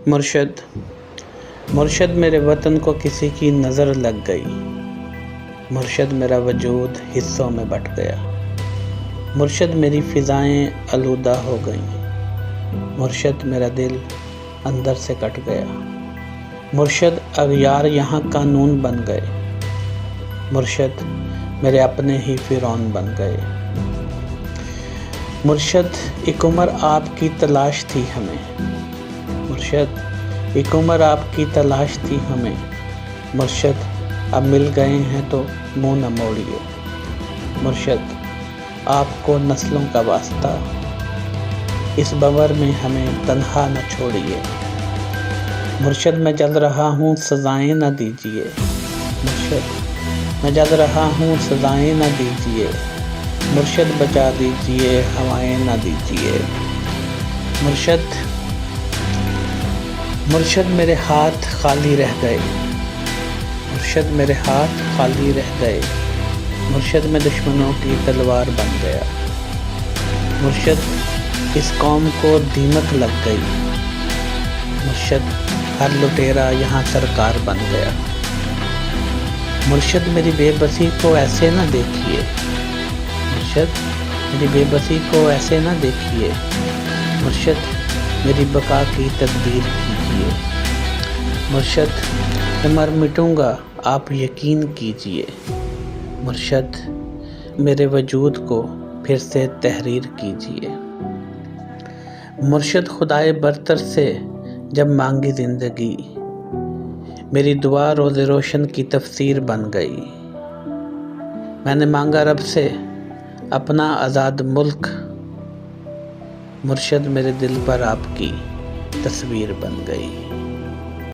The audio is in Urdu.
مرشد مرشد میرے وطن کو کسی کی نظر لگ گئی، مرشد میرا وجود حصوں میں بٹ گیا، مرشد میری فضائیں آلودہ ہو گئیں، مرشد میرا دل اندر سے کٹ گیا، مرشد اغیار یہاں قانون بن گئے، مرشد میرے اپنے ہی فرعون بن گئے۔ مرشد ایک عمر آپ کی تلاش تھی ہمیں، مرشد ایک عمر آپ کی تلاش تھی ہمیں، مرشد اب مل گئے ہیں تو منہ نہ موڑیے، مرشد آپ کو نسلوں کا واسطہ اس بور میں ہمیں تنہا نہ چھوڑیے، مرشد میں جل رہا ہوں سزائیں نہ دیجیے، مرشد میں جل رہا ہوں سزائیں نہ دیجیے، مرشد بچا دیجیے ہوائیں نہ دیجیے، مرشد میرے ہاتھ خالی رہ گئے، مرشد میرے ہاتھ خالی رہ گئے، مرشد میں دشمنوں کی تلوار بن گیا، مرشد اس قوم کو دیمک لگ گئی، مرشد ہر لٹیرا یہاں سرکار بن گیا، مرشد میری بے بسی کو ایسے نہ دیکھیے، مرشد میری بے بسی کو ایسے نہ دیکھیے، مرشد میری بقا کی تدبیر کیجیے، مرشد میں مر مٹوں گا آپ یقین کیجیے، مرشد میرے وجود کو پھر سے تحریر کیجیے، مرشد خدائے برتر سے جب مانگی زندگی، میری دعا روز روشن کی تفسیر بن گئی، میں نے مانگا رب سے اپنا آزاد ملک، مرشد میرے دل پر آپ کی تصویر بن گئی۔